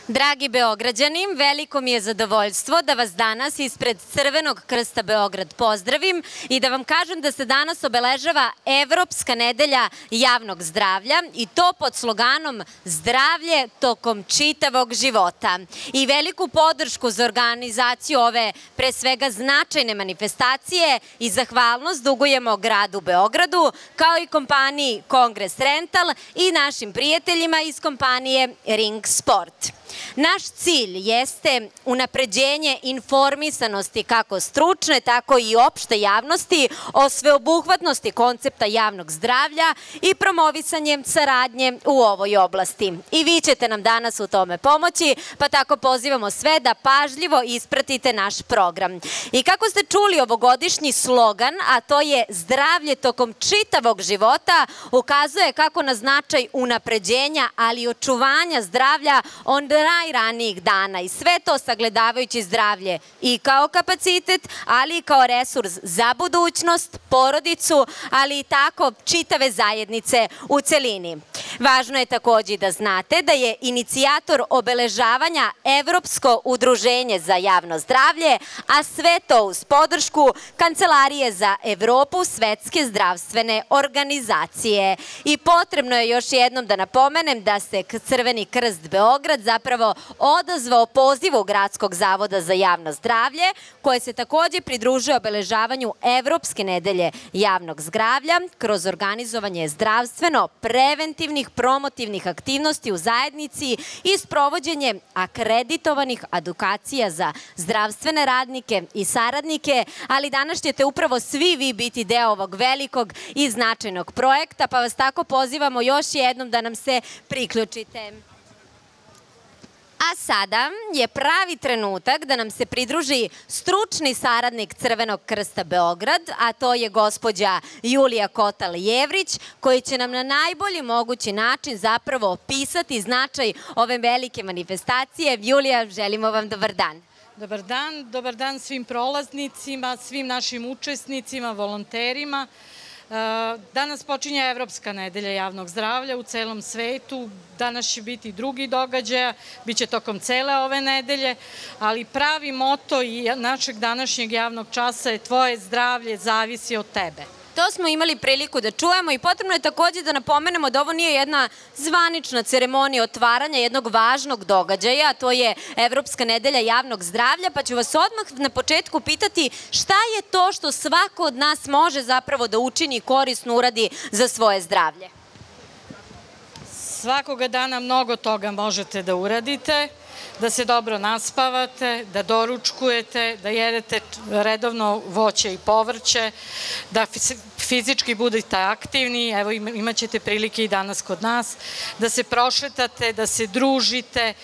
Dragi Beograđani, veliko mi je zadovoljstvo da vas danas ispred Crvenog krsta Beograd pozdravim i da vam kažem da se danas obeležava Evropska nedelja javnog zdravlja i to pod sloganom Zdravlje tokom čitavog života. I veliku podršku za organizaciju ove pre svega značajne manifestacije i zahvalnost dugujemo gradu Beogradu kao i kompaniji Kongres Rental i našim prijateljima iz kompanije Ring Sport. Naš cilj jeste unapređenje informisanosti kako stručne, tako i opšte javnosti o sveobuhvatnosti koncepta javnog zdravlja i promovisanje saradnje u ovoj oblasti. I vi ćete nam danas u tome pomoći, pa tako pozivamo sve da pažljivo ispratite naš program. I kako ste čuli ovogodišnji slogan, a to je zdravlje tokom čitavog života, ukazuje kako na značaj unapređenja, ali i očuvanja zdravlja od najranijih dana i sve to sagledavajući zdravlje i kao kapacitet, ali i kao resurs za budućnost, porodicu, ali i tako čitave zajednice u celini. Važno je takođe da znate da je inicijator obeležavanja Evropsko udruženje za javno zdravlje, a sve to uz podršku Kancelarije za Evropu Svetske zdravstvene organizacije. I potrebno je još jednom da napomenem da se Crveni krst Beograd zapravo odazvao pozivu Gradskog zavoda za javno zdravlje, koje se takođe pridružuje obeležavanju Evropske nedelje javnog zdravlja kroz organizovanje zdravstveno-preventivnih promotivnih aktivnosti u zajednici i sprovođenje akreditovanih edukacija za zdravstvene radnike i saradnike, ali danas ćete upravo svi vi biti deo ovog velikog i značajnog projekta, pa vas tako pozivamo još jednom da nam se priključite. A sada je pravi trenutak da nam se pridruži stručni saradnik Crvenog krsta Beograd, a to je gospođa Julija Kotal-Jevrić, koji će nam na najbolji mogući način zapravo opisati značaj ove velike manifestacije. Julija, želimo vam dobar dan. Dobar dan svim prolaznicima, svim našim učesnicima, volonterima. Danas počinje Evropska nedelja javnog zdravlja u celom svetu. Danas će biti drugi događaja, bit će tokom cele ove nedelje, ali pravi moto i našeg današnjeg javnog časa je tvoje zdravlje zavisi od tebe. To smo imali priliku da čujemo i potrebno je takođe da napomenemo da ovo nije jedna zvanična ceremonija otvaranja jednog važnog događaja, a to je Evropska nedelja javnog zdravlja, pa ću vas odmah na početku pitati šta je to što svako od nas može zapravo da učini i korisno uradi za svoje zdravlje? Svakoga dana mnogo toga možete da uradite, da se dobro naspavate, da doručkujete, da jedete redovno voće i povrće, da fizički budete aktivni, evo imat ćete prilike i danas kod nas, da se prošetate, da se družite,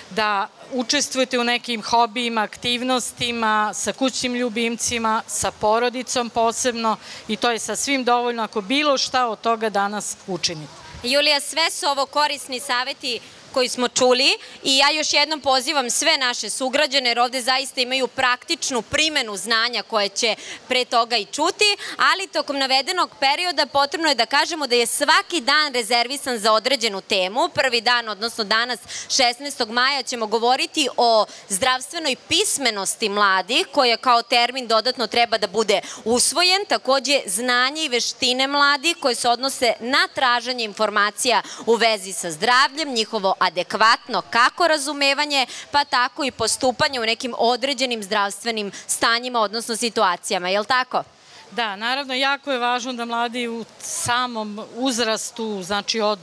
da učestvujete u nekim hobijima, aktivnostima, sa kućnim ljubimcima, sa porodicom posebno i to je sasvim dovoljno ako bilo šta od toga danas učinite. Julija, sve su ovo korisni saveti koji smo čuli i ja još jednom pozivam sve naše sugrađane jer ovde zaista imaju praktičnu primenu znanja koje će pre toga i čuti, ali tokom navedenog perioda potrebno je da kažemo da je svaki dan rezervisan za određenu temu. Prvi dan, odnosno danas 16. maja ćemo govoriti o zdravstvenoj pismenosti mladih koja kao termin dodatno treba da bude usvojen, takođe znanje i veštine mladih koje se odnose na traženje informacija u vezi sa zdravljem, njihovo adekvatno kako razumevanje, pa tako i postupanje u nekim određenim zdravstvenim stanjima, odnosno situacijama, je li tako? Da, naravno, jako je važno da mladi u samom uzrastu, znači od,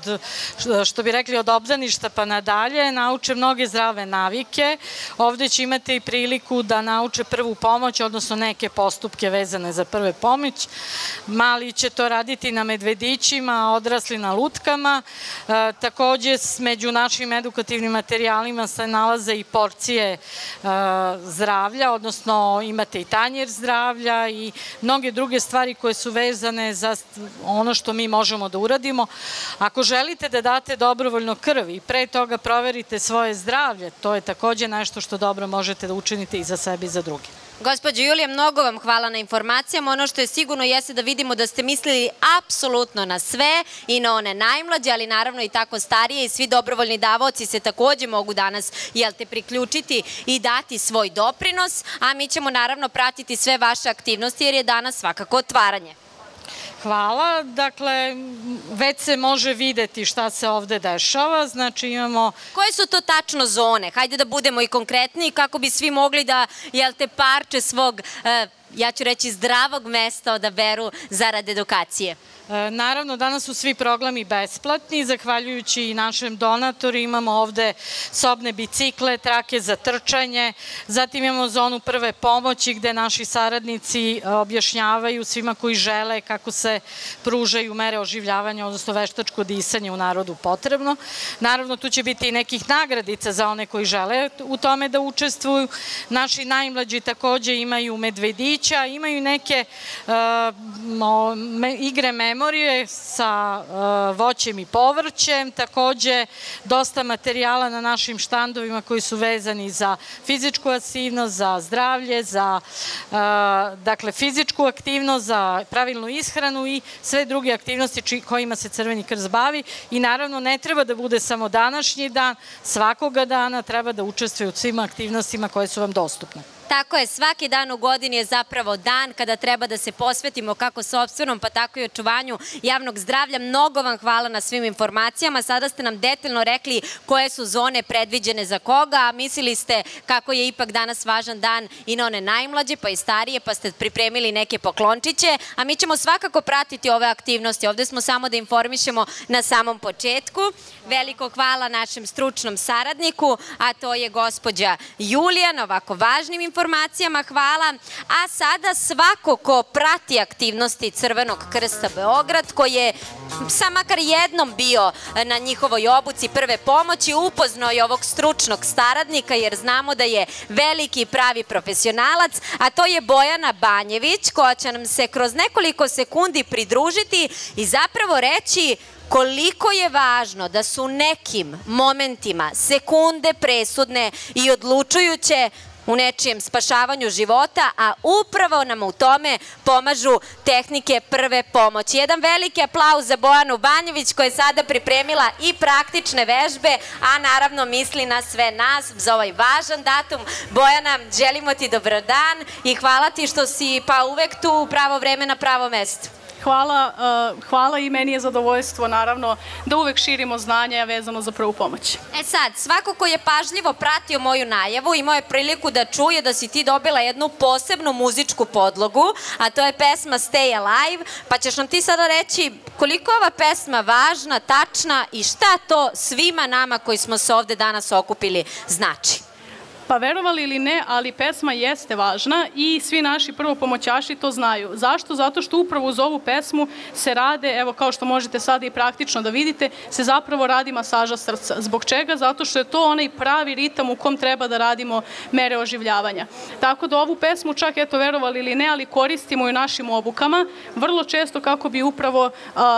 što bi rekli, od obdaništa pa nadalje, nauče mnoge zdrave navike. Ovde će imati i priliku da nauče prvu pomoć, odnosno neke postupke vezane za prve pomoć. Mali će to raditi na medvedićima, odrasli na lutkama. Takođe, među našim edukativnim materijalima se nalaze i porcije zdravlja, odnosno imate i tanjer zdravlja i mnoge druge stvari koje su vezane za ono što mi možemo da uradimo. Ako želite da date dobrovoljno krv i pre toga proverite svoje zdravlje, to je takođe nešto što dobro možete da učinite i za sebe i za druge. Gospođo Julija, mnogo vam hvala na informacijama. Ono što je sigurno jeste da vidimo da ste mislili apsolutno na sve i na one najmlađe, ali naravno i tako starije i svi dobrovoljni davaoci se takođe mogu danas priključiti i dati svoj doprinos, a mi ćemo naravno pratiti sve vaše aktivnosti jer je danas svakako otvaranje. Hvala. Dakle, već se može videti šta se ovde dešava. Znači imamo... Koje su to tačno zone? Hajde da budemo i konkretniji kako bi svi mogli da, parče svog, ja ću reći, zdravog mesta odaberu zarad edukacije. Naravno, danas su svi programi besplatni, zahvaljujući i našem donatoru. Imamo ovde sobne bicikle, trake za trčanje, zatim imamo zonu prve pomoći gde naši saradnici objašnjavaju svima koji žele kako se pružaju mere oživljavanja, odnosno veštačko disanje u narodu potrebno. Naravno, tu će biti i nekih nagradica za one koji žele u tome da učestvuju. Naši najmlađi takođe imaju medvedića, imaju neke igre memorije sa voćem i povrćem, takođe dosta materijala na našim štandovima koji su vezani za fizičku aktivnost, za zdravlje, za fizičku aktivnost, za pravilnu ishranu i sve druge aktivnosti kojima se Crveni krst bavi. I naravno ne treba da bude samo današnji dan, svakoga dana treba da učestvuje u svim aktivnostima koje su vam dostupne. Tako je, svaki dan u godini je zapravo dan kada treba da se posvetimo kako sopstvenom, pa tako i očuvanju javnog zdravlja. Mnogo vam hvala na svim informacijama. Sada ste nam detaljno rekli koje su zone predviđene za koga, a mislili ste kako je ipak danas važan dan i na one najmlađe, pa i starije, pa ste pripremili neke poklončiće, a mi ćemo svakako pratiti ove aktivnosti. Ovde smo samo da informišemo na samom početku. Veliko hvala našem stručnom saradniku, a to je gospođa Julija, na ovako važnim informacijama, hvala. A sada svako ko prati aktivnosti Crvenog krsta Beograd, koji je sa makar jednom bio na njihovoj obuci prve pomoći, upoznao je ovog stručnog saradnika, jer znamo da je veliki i pravi profesionalac, a to je Bojana Banjević, koja će nam se kroz nekoliko sekundi pridružiti i zapravo reći koliko je važno da su nekim momentima sekunde presudne i odlučujuće u nečijem spašavanju života, a upravo nam u tome pomažu tehnike prve pomoći. Jedan veliki aplauz za Bojanu Banjević koja je sada pripremila i praktične vežbe, a naravno misli na sve nas za ovaj važan datum. Bojana, želimo ti dobar dan i hvala ti što si uvek tu u pravo vreme na pravo mesto. Hvala i meni je zadovoljstvo, naravno, da uvek širimo znanja vezano za prvu pomoć. Sad, svako ko je pažljivo pratio moju najavu imao je priliku da čuje da si ti dobila jednu posebnu muzičku podlogu, a to je pesma Stay Alive, pa ćeš nam ti sada reći koliko je ova pesma važna, tačna i šta to svima nama koji smo se ovde danas okupili znači. Pa verovali ili ne, ali pesma jeste važna i svi naši prvopomoćaši to znaju. Zašto? Zato što upravo uz ovu pesmu se rade, evo kao što možete sada i praktično da vidite, se zapravo radi masaža srca. Zbog čega? Zato što je to onaj pravi ritam u kom treba da radimo mere oživljavanja. Tako da ovu pesmu čak, eto verovali ili ne, ali koristimo i u našim obukama, vrlo često kako bi upravo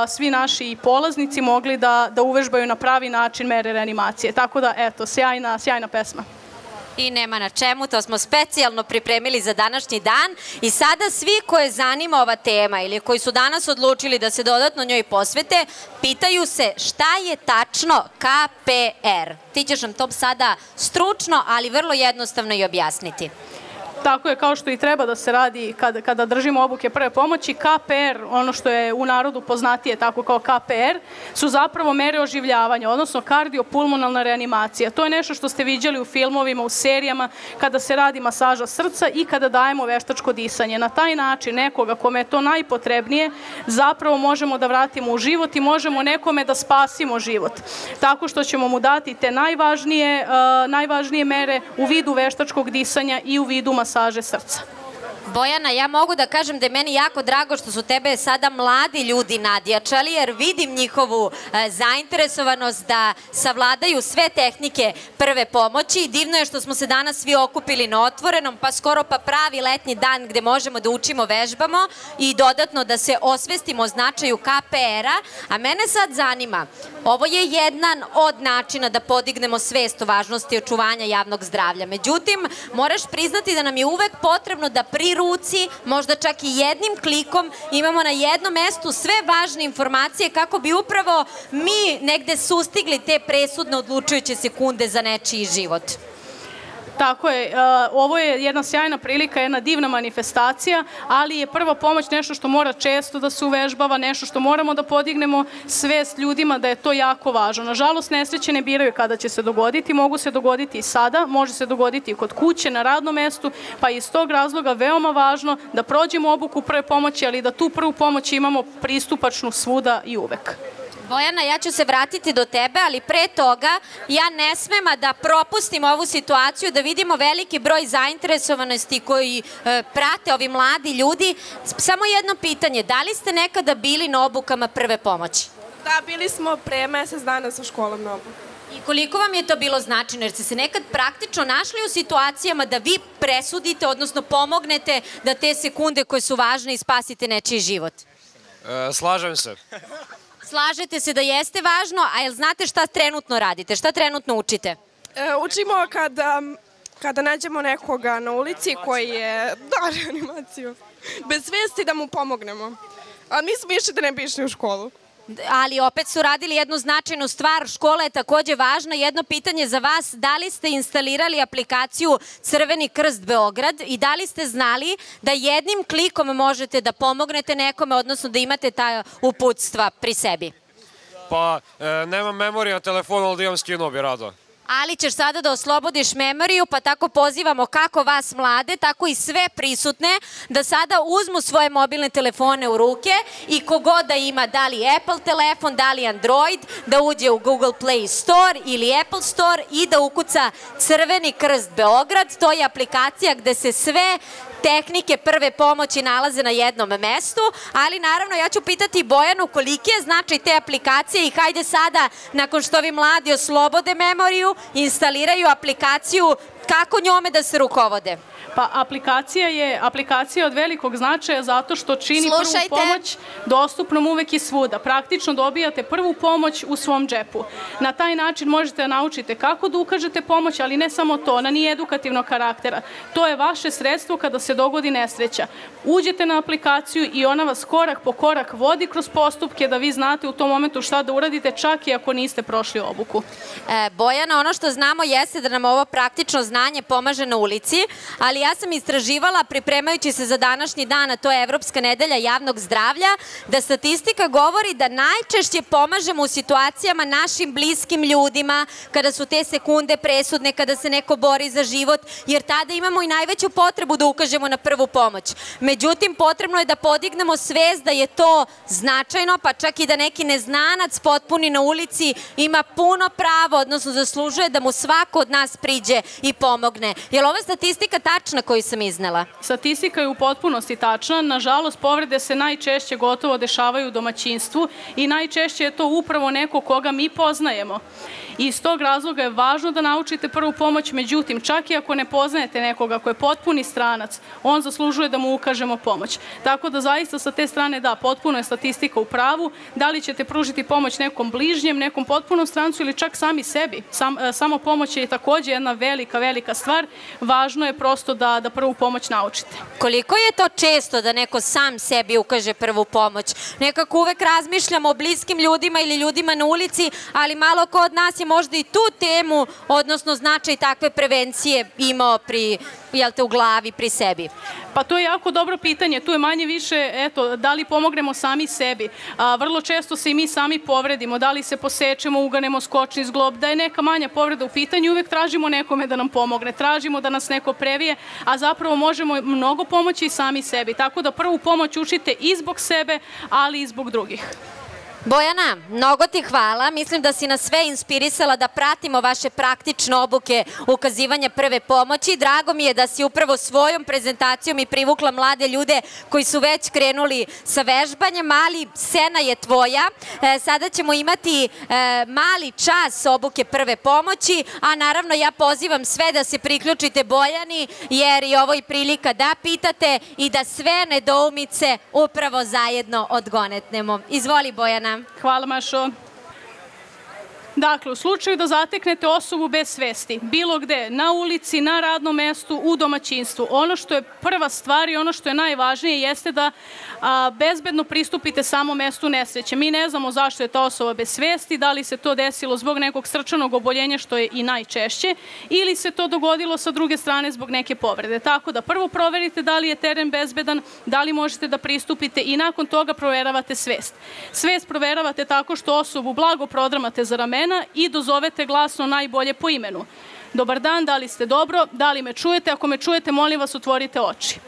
svi naši polaznici mogli da uvežbaju na pravi način mere reanimacije. Tako da, eto, sjajna pesma. I nema na čemu, to smo specijalno pripremili za današnji dan i sada svi koje zanima ova tema ili koji su danas odlučili da se dodatno njoj posvete, pitaju se šta je tačno KPR. Ti ćeš nam to sada stručno, ali vrlo jednostavno i objasniti. Tako je, kao što i treba da se radi kada držimo obuke prve pomoći. KPR, ono što je u narodu poznatije tako kao KPR, su zapravo mere oživljavanja, odnosno kardiopulmonalna reanimacija. To je nešto što ste viđali u filmovima, u serijama, kada se radi masaža srca i kada dajemo veštačko disanje. Na taj način nekoga kome je to najpotrebnije zapravo možemo da vratimo u život i možemo nekome da spasimo život. Tako što ćemo mu dati te najvažnije mere u vidu veštačkog disanja i u vidu masaže srca. Bojana, ja mogu da kažem da je meni jako drago što su tebe sada mladi ljudi nadjačali, jer vidim njihovu zainteresovanost da savladaju sve tehnike prve pomoći. Divno je što smo se danas svi okupili na otvorenom, pa skoro pa pravi letnji dan gde možemo da učimo, vežbamo i dodatno da se osvestimo o značaju KPR-a. A mene sad zanima, ovo je jedan od načina da podignemo svest o važnosti očuvanja javnog zdravlja. Međutim, moraš priznati da nam je uvek potrebno da pri ruci, možda čak i jednim klikom, imamo na jednom mestu sve važne informacije kako bi upravo mi negde sustigli te presudne odlučujuće sekunde za nečiji život. Tako je, ovo je jedna sjajna prilika, jedna divna manifestacija, ali je prva pomoć nešto što mora često da se uvežbava, nešto što moramo da podignemo svest ljudima da je to jako važno. Nažalost, nesreće ne biraju kada će se dogoditi, mogu se dogoditi i sada, može se dogoditi i kod kuće, na radnom mestu, pa iz tog razloga veoma važno da prođemo obuku prve pomoći, ali da tu prvu pomoć imamo pristupačnu svuda i uvek. Bojana, ja ću se vratiti do tebe, ali pre toga ja ne smem da propustim ovu situaciju, da vidimo veliki broj zainteresovanosti koji prate ovi mladi ljudi. Samo jedno pitanje, da li ste nekada bili na obukama prve pomoći? Da, bili smo pre mesec dana sa školom na obuku. I koliko vam je to bilo značajno, jer ste se nekad praktično našli u situacijama da vi presudite, odnosno pomognete da te sekunde koje su važne i spasite nečiji život? Slažem se. Slažete se da jeste važno, a jel znate šta trenutno radite? Šta trenutno učite? Učimo kada nađemo nekoga na ulici koji je reanimaciju. Bez svesti da mu pomognemo. A mi smo išli da ne bi išli u školu. Ali opet su radili jednu značajnu stvar, škola je takođe važna. Jedno pitanje za vas, da li ste instalirali aplikaciju Crveni krst Beograd i da li ste znali da jednim klikom možete da pomognete nekome, odnosno da imate ta uputstva pri sebi? Pa, nemam memoriju na telefonu, ali da imam skinuo bi rado. Ali ćeš sada da oslobodiš memoriju, pa tako pozivamo kako vas mlade, tako i sve prisutne, da sada uzmu svoje mobilne telefone u ruke i kogod da ima, da li Apple telefon, da li Android, da uđe u Google Play Store ili Apple Store i da ukuca Crveni krst Beograd. To je aplikacija gde se sve tehnike prve pomoći nalaze na jednom mestu, ali naravno ja ću pitati Bojanu koliki je značaj te aplikacije i hajde sada, nakon što ovi mladi oslobode memoriju, instaliraju aplikaciju, kako njome da se rukovode? Pa aplikacija je od velikog značaja zato što čini prvu pomoć dostupnom uvek i svuda. Praktično dobijate prvu pomoć u svom džepu. Na taj način možete da naučite kako da ukažete pomoć, ali ne samo to, ona nije edukativnog karaktera. To je vaše sredstvo kada se dogodi nesreća. Uđete na aplikaciju i ona vas korak po korak vodi kroz postupke da vi znate u tom momentu šta da uradite, čak i ako niste prošli obuku. Bojana, ono što znamo jeste da nam ovo praktično znanje pomaže na ulici, ali ja sam istraživala, pripremajući se za današnji dan, a to je Evropska nedelja javnog zdravlja, da statistika govori da najčešće pomažemo u situacijama našim bliskim ljudima, kada su te sekunde presudne, kada se neko bori za život, jer tada imamo i najveću potrebu da ukažemo na prvu pomoć. Međutim, potrebno je da podignemo svest da je to značajno, pa čak i da neki neznanac potpuni na ulici ima puno pravo, odnosno zaslužuje da mu svako od nas priđe i pomogne. Je li ova statistika tačna koju sam iznela? Statistika je u potpunosti tačna. Nažalost, povrede se najčešće gotovo dešavaju u domaćinstvu i najčešće je to upravo neko koga mi poznajemo. I iz tog razloga je važno da naučite prvu pomoć, međutim, čak i ako ne poznajete nekoga ko je potpuni stranac, on zaslužuje da mu ukažemo pomoć. Tako da zaista sa te strane da, potpuno je statistika u pravu. Da li ćete pružiti pomoć nekom bližnjem, nekom potpunom strancu ili čak sami sebi. Samo pomoć je takođe jedna velika, velika stvar. Važno je prosto da prvu pomoć naučite. Koliko je to često da neko sam sebi ukaže prvu pomoć? Nekako uvek razmišljamo o bliskim ljudima ili ljudima na ulici, ali malo ko od nas je možda i tu temu, odnosno značaj takve prevencije imao u glavi, pri sebi? Pa to je jako dobro pitanje. Tu je manje više, eto, da li pomognemo sami sebi. Vrlo često se i mi sami povredimo, da li se posečemo, uganemo skočni zglob, da je neka manja povreda u pitanju, uvek tražimo nekome da nam pomogne, tražimo da nas neko previje, a zapravo možemo mnogo pomoći i sami sebi. Tako da prvu pomoć učite i zbog sebe, ali i zbog drugih. Bojana, mnogo ti hvala. Mislim da si nas sve inspirisala da pratimo vaše praktične obuke ukazivanja prve pomoći. Drago mi je da si upravo svojom prezentacijom i privukla mlade ljude koji su već krenuli sa vežbanjem, ali scena je tvoja. Sada ćemo imati mali čas obuke prve pomoći, a naravno ja pozivam sve da se priključite Bojani, jer je ovo i prilika da pitate i da sve nedoumice upravo zajedno odgonetnemo. Izvoli, Bojana. Hvala, Mašo. Dakle, u slučaju da zateknete osobu bez svesti, bilo gde, na ulici, na radnom mestu, u domaćinstvu, ono što je prva stvar i ono što je najvažnije jeste da bezbedno pristupite samom mestu nesreće. Mi ne znamo zašto je ta osoba bez svesti, da li se to desilo zbog nekog srčanog oboljenja, što je i najčešće, ili se to dogodilo sa druge strane zbog neke povrede. Tako da prvo proverite da li je teren bezbedan, da li možete da pristupite i nakon toga proveravate svest. Svest proveravate tako što osobu blago prodramate za ramena i dozovete glasno najbolje po imenu. Dobar dan, da li ste dobro, da li me čujete? Ako me čujete, molim vas, otvorite oči.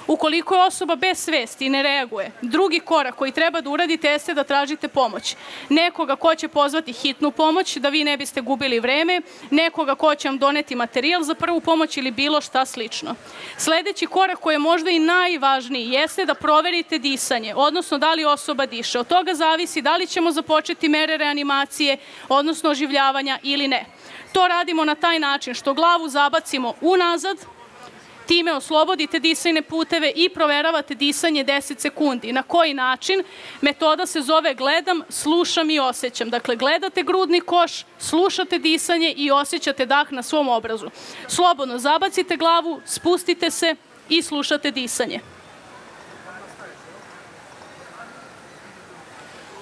Ukoliko je osoba bez svesti i ne reaguje, drugi korak koji treba da uradite jeste da tražite pomoć. Nekoga ko će pozvati hitnu pomoć, da vi ne biste gubili vreme, nekoga ko će vam doneti materijal za prvu pomoć ili bilo šta slično. Sledeći korak koji je možda i najvažniji jeste da proverite disanje, odnosno da li osoba diše. Od toga zavisi da li ćemo započeti mere reanimacije, odnosno oživljavanja ili ne. To radimo na taj način što glavu zabacimo unazad, time oslobodite disajne puteve i proveravate disanje 10 sekundi. Na koji način? Metoda se zove gledam, slušam i osjećam. Dakle, gledate grudni koš, slušate disanje i osjećate dah na svom obrazu. Slobodno zabacite glavu, spustite se i slušate disanje.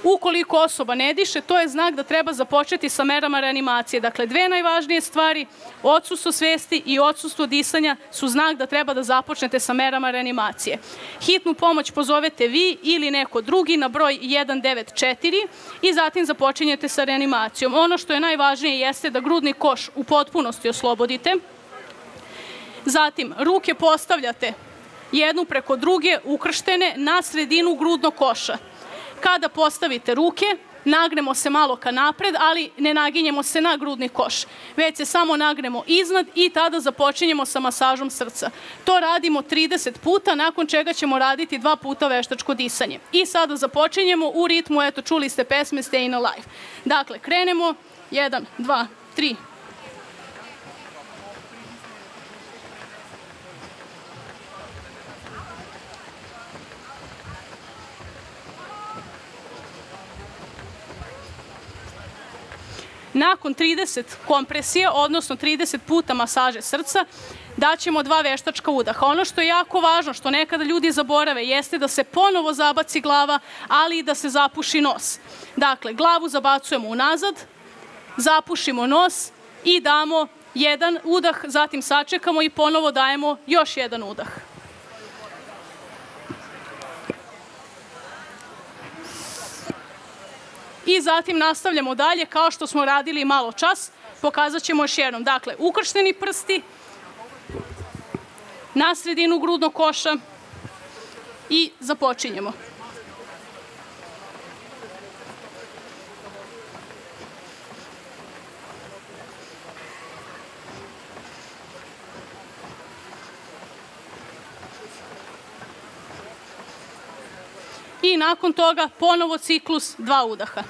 Ukoliko osoba ne diše, to je znak da treba započeti sa merama reanimacije. Dakle, dve najvažnije stvari, odsustvo svesti i odsustvo disanja, su znak da treba da započnete sa merama reanimacije. Hitnu pomoć pozovete vi ili neko drugi na broj 194 i zatim započinjete sa reanimacijom. Ono što je najvažnije jeste da grudni koš u potpunosti oslobodite. Zatim, ruke postavljate jednu preko druge ukrštene na sredinu grudnog koša. Kada postavite ruke, nagnemo se malo ka napred, ali ne naginjemo se na grudni koš, već se samo nagnemo iznad i tada započinjemo sa masažom srca. To radimo 30 puta, nakon čega ćemo raditi 2 puta veštačko disanje. I sada započinjemo u ritmu, eto, čuli ste pesme Stayin' Alive. Dakle, krenemo, 1, 2, 3. Nakon 30 kompresije, odnosno 30 puta masaže srca, daćemo 2 veštačka udaha. Ono što je jako važno, što nekada ljudi zaborave, jeste da se ponovo zabaci glava, ali i da se zapuši nos. Dakle, glavu zabacujemo unazad, zapušimo nos i damo jedan udah, zatim sačekamo i ponovo dajemo još jedan udah. I zatim nastavljamo dalje kao što smo radili malo čas. Pokazat ćemo još jednom. Dakle, ukršteni prsti na sredinu grudnog koša i započinjemo. I nakon toga ponovo ciklus 2 udaha.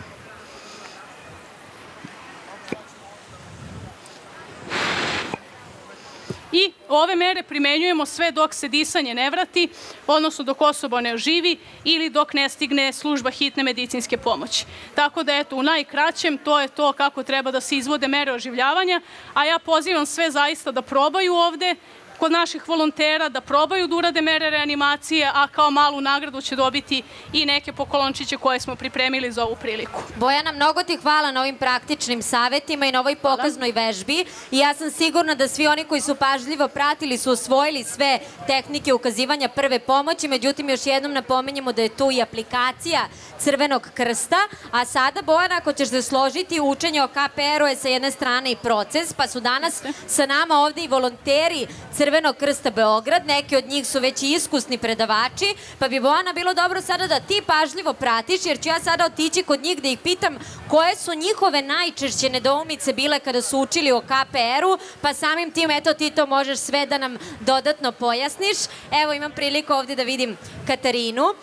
I ove mere primenjujemo sve dok se disanje ne vrati, odnosno dok osoba ne oživi ili dok ne stigne služba hitne medicinske pomoći. Tako da, eto, u najkraćem, to je to kako treba da se izvode mere oživljavanja, a ja pozivam sve zaista da probaju ovde kod naših volontera, da probaju da urade mere reanimacije, a kao malu nagradu će dobiti i neke poklončiće koje smo pripremili za ovu priliku. Bojana, mnogo ti hvala na ovim praktičnim savetima i na ovoj pokaznoj vežbi. I ja sam sigurna da svi oni koji su pažljivo pratili su osvojili sve tehnike ukazivanja prve pomoći. Međutim, još jednom napominjemo da je tu i aplikacija Crvenog krsta. A sada, Bojana, ako ćeš se složiti, učenje o KPR-u je sa jedne strane i proces, pa su danas sa nama ovde i volonteri Crvenog Crvenog krsta Beograd, neki od njih su već i iskusni predavači, pa bi Bojana bilo dobro sada da ti pažljivo pratiš, jer ću ja sada otići kod njih da ih pitam koje su njihove najčešće nedoumice bile kada su učili o KPR-u, pa samim tim, eto, ti to možeš sve da nam dodatno pojasniš. Evo, imam priliku ovdje da vidim Katarinu.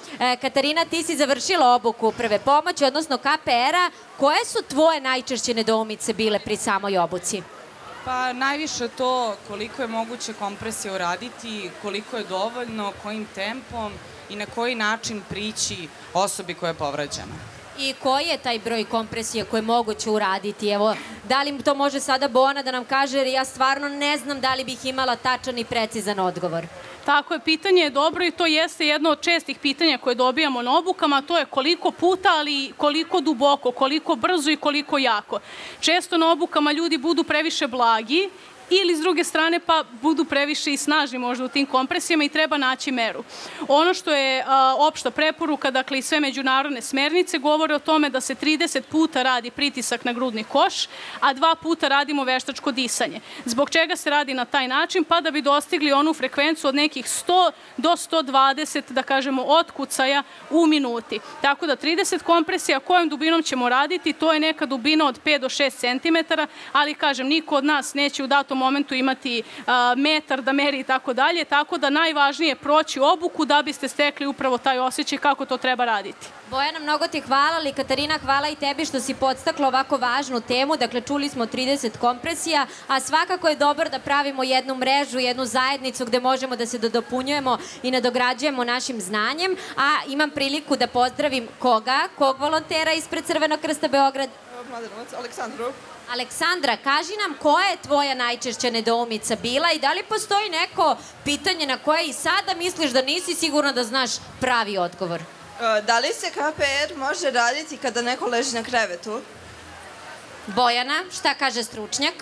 Katarina, ti si završila obuku prve pomoći, odnosno KPR-a. Koje su tvoje najčešće nedoumice bile pri samoj obuci? Pa najviše to koliko je moguće kompresije uraditi, koliko je dovoljno, kojim tempom i na koji način prići osobi koja je povređena. I koji je taj broj kompresije koje je moguće uraditi? Evo, da li to može sada Bojana da nam kaže, jer ja stvarno ne znam da li bih imala tačan i precizan odgovor. Tako je, pitanje je dobro i to jeste jedno od čestih pitanja koje dobijamo na obukama, to je koliko puta, ali koliko duboko, koliko brzo i koliko jako. Često na obukama ljudi budu previše blagi ili s druge strane pa budu previše i snažni možda u tim kompresijama i treba naći meru. Ono što je opšta preporuka, dakle i sve međunarodne smernice govore o tome da se 30 puta radi pritisak na grudni koš, a 2 puta radimo veštačko disanje. Zbog čega se radi na taj način? Pa da bi dostigli onu frekvencu od nekih 100 do 120, da kažemo, otkucaja u minuti. Tako da 30 kompresija, kojom dubinom ćemo raditi, to je neka dubina od 5 do 6 cm, ali kažem, niko od nas neće u datom momentu imati metar da meri i tako dalje, tako da najvažnije je proći obuku da biste stekli upravo taj osjećaj kako to treba raditi. Bojana, mnogo ti hvala, ali Katarina, hvala i tebi što si podstakla ovako važnu temu. Dakle, čuli smo 30 kompresija, a svakako je dobro da pravimo jednu mrežu, jednu zajednicu gde možemo da se dopunjujemo i nadograđujemo našim znanjem. A imam priliku da pozdravim koga? Kog volontera ispred Crvenog krsta Beograd? Mladenovac, Aleksandru. Aleksandra, kaži nam koja je tvoja najčešća nedoumica bila i da li postoji neko pitanje na koje i sada misliš da nisi sigurna da znaš pravi odgovor? Da li se KPR može raditi kada neko leži na krevetu? Bojana, šta kaže stručnjak?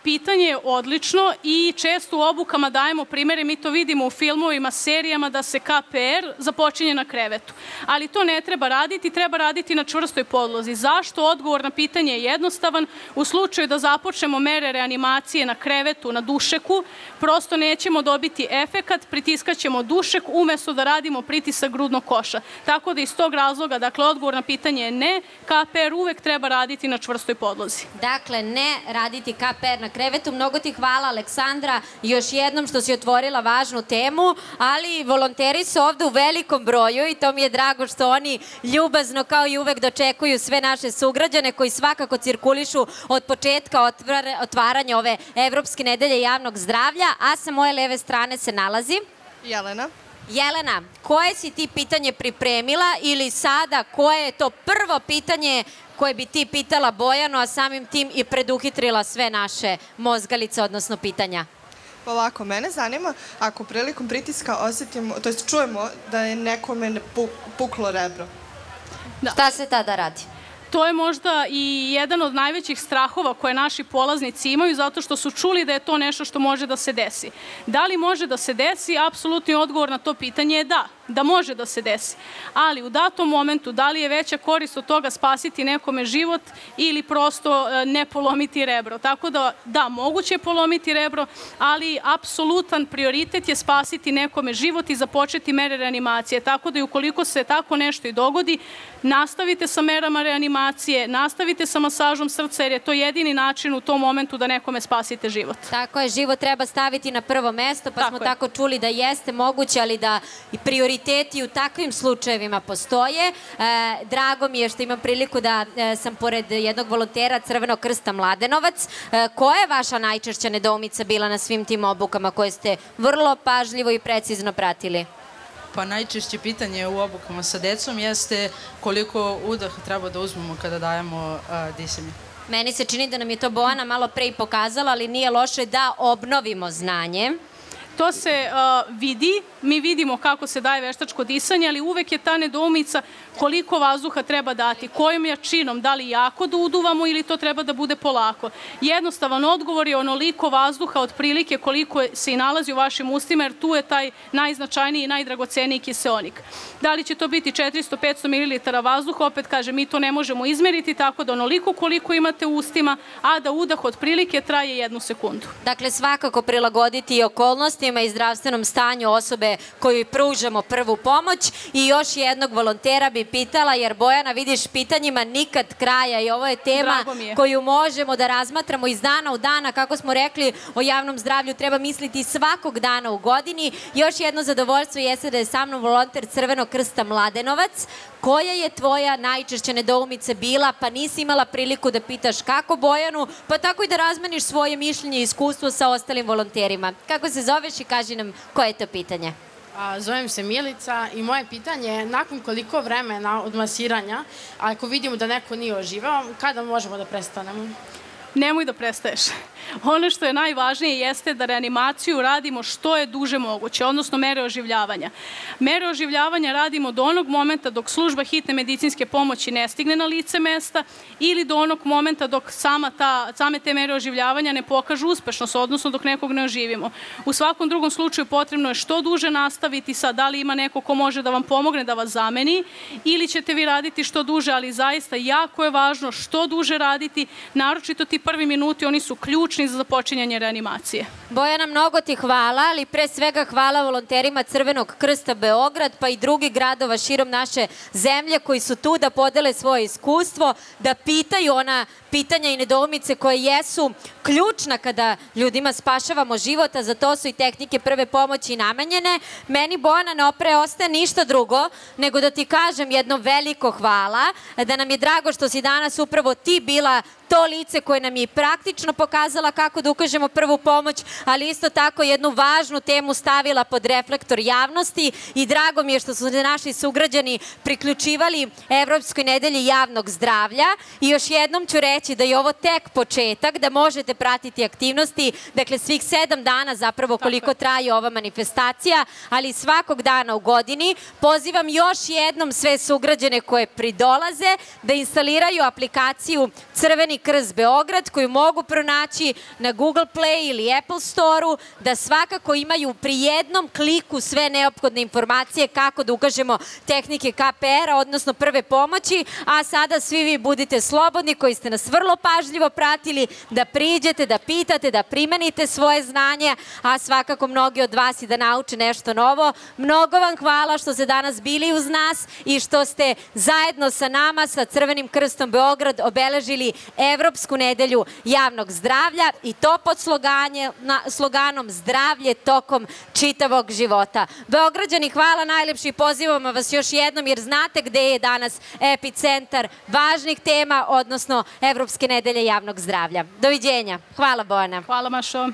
Pitanje je odlično i često u obukama dajemo primere, mi to vidimo u filmovima, serijama, da se KPR započinje na krevetu. Ali to ne treba raditi, treba raditi na čvrstoj podlozi. Zašto? Odgovor na pitanje je jednostavan. U slučaju da započnemo mere reanimacije na krevetu, na dušeku, prosto nećemo dobiti efekat, pritiskaćemo dušek umesto da radimo pritisak grudnog koša. Tako da iz tog razloga, dakle, odgovor na pitanje je ne, KPR uvek treba raditi na čvrstoj podlozi. Dakle, ne raditi KPR na krevetu. Mnogo ti hvala, Aleksandra, još jednom što si otvorila važnu temu, ali volonteri su ovde u velikom broju i to mi je drago što oni ljubazno kao i uvek dočekuju sve naše sugrađane koji svakako cirkulišu od početka otvaranja ove Evropske nedelje javnog zdravlja, a sa moje leve strane se nalazi Jelena. Jelena, koje si ti pitanje pripremila ili sada koje je to prvo pitanje koje bi ti pitala Bojanu, a samim tim i preduhitrila sve naše mozgalice, odnosno pitanja? Pa ovako, mene zanima ako prilikom pritiska osjetimo, to jest čujemo da je nekome puklo rebro. Šta se tada radi? To je možda i jedan od najvećih strahova koje naši polaznici imaju zato što su čuli da je to nešto što može da se desi. Da li može da se desi? Apsolutni odgovor na to pitanje je da može da se desi. Ali u datom momentu da li je veća korist od toga spasiti nekome život ili prosto ne polomiti rebro. Tako da, moguće je polomiti rebro, ali apsolutan prioritet je spasiti nekome život i započeti mere reanimacije. Tako da i ukoliko se tako nešto i dogodi, nastavite sa merama reanimacije, nastavite sa masažom srca jer je to jedini način u tom momentu da nekome spasite život. Tako je, život treba staviti na prvo mesto, pa smo tako čuli da jeste moguće, ali da i prioriteti u takvim slučajevima postoje. Drago mi je što imam priliku da sam pored jednog volontera Crvenog krsta Mladenovac. Koja je vaša najčešća nedoumica bila na svim tim obukama koje ste vrlo pažljivo i precizno pratili? Pa najčešće pitanje u obukama sa decom jeste koliko udaha treba da uzmemo kada dajemo disanje. Meni se čini da nam je to Bojana malo pre i pokazala, ali nije loše da obnovimo znanje. To se vidi mi vidimo kako se daje veštačko disanje, ali uvek je ta nedoumica koliko vazduha treba dati, kojom jačinom, da li jako da uduvamo ili to treba da bude polako. Jednostavan odgovor je onoliko vazduha otprilike koliko se i nalazi u vašim ustima, jer tu je taj najznačajniji i najdragoceniji kiseonik. Da li će to biti 400-500 ml vazduha, opet kažem, mi to ne možemo izmeriti, tako da onoliko koliko imate u ustima, a da udah otprilike traje 1 sekundu. Dakle, svakako prilagoditi okolnostima i zdravstvenom stanju osobe koju pružamo prvu pomoć. I još jednog volontera bi pitala, jer Bojana, vidiš, pitanjima nikad kraja i ovo je tema koju možemo da razmatramo iz dana u dana. Kako smo rekli, o javnom zdravlju treba misliti svakog dana u godini. Još jedno zadovoljstvo jeste da je sa mnom volonter Crvenog krsta Mladenovac. Koja je tvoja najčešća nedoumica bila, pa nisi imala priliku da pitaš kako Bojanu, pa tako i da razmeniš svoje mišljenje i iskustvo sa ostalim volonterima? Kako se zoveš i kaži nam koje je to pitanje? Zovem se Milica i moje pitanje je nakon koliko vremena od masiranja, ako vidimo da neko nije oživao, kada možemo da prestanemo? Nemoj da prestaješ. Ono što je najvažnije jeste da reanimaciju radimo što je duže moguće, odnosno mere oživljavanja. Mere oživljavanja radimo do onog momenta dok služba hitne medicinske pomoći ne stigne na lice mesta ili do onog momenta dok same te mere oživljavanja ne pokažu uspešnost, odnosno dok nekog ne oživimo. U svakom drugom slučaju potrebno je što duže nastaviti sa da li ima neko ko može da vam pomogne da vas zameni ili ćete vi raditi što duže, ali zaista jako je važno što duže raditi, naročito ti prvi minuti, oni su ključni za započinjanje reanimacije. Bojana, mnogo ti hvala, ali pre svega hvala volonterima Crvenog krsta Beograd, pa i drugih gradova širom naše zemlje koji su tu da podele svoje iskustvo, da pitaju ona pitanja i nedoumice koje jesu ključna kada ljudima spašavamo život, a za to su i tehnike prve pomoći namenjene. Meni, Bojana, ne preostaje ništa drugo nego da ti kažem jedno veliko hvala, da nam je drago što si danas upravo ti bila to lice koje nam je praktično pokazala kako da ukažemo prvu pomoć, ali isto tako jednu važnu temu stavila pod reflektor javnosti i drago mi je što su naši sugrađani priključivali Evropskoj nedelji javnog zdravlja. I još jednom ću reći da je ovo tek početak, da možete pratiti aktivnosti, dakle svih 7 dana zapravo koliko traje ova manifestacija, ali svakog dana u godini. Pozivam još jednom sve sugrađane koje pridolaze da instaliraju aplikaciju Crveni krst Beograd koju mogu pronaći na Google Play ili Apple Store-u, da svakako imaju pri jednom kliku sve neophodne informacije kako da ukažemo tehnike KPR-a, odnosno prve pomoći, a sada svi vi budite slobodni koji ste nas vrlo pažljivo pratili, da priđete, da pitate, da primenite svoje znanje, a svakako mnogi od vas i da nauče nešto novo. Mnogo vam hvala što ste danas bili uz nas i što ste zajedno sa nama, sa Crvenim krstom Beograd, obeležili Evropsku nedelju javnog zdravlja i to pod sloganom zdravlje tokom čitavog života. Beograđani, hvala najlepši, pozivamo vas još jednom jer znate gde je danas epicentar važnih tema, odnosno Evropske nedelje javnog zdravlja. Doviđenja. Hvala, Bojana. Hvala, Mašo.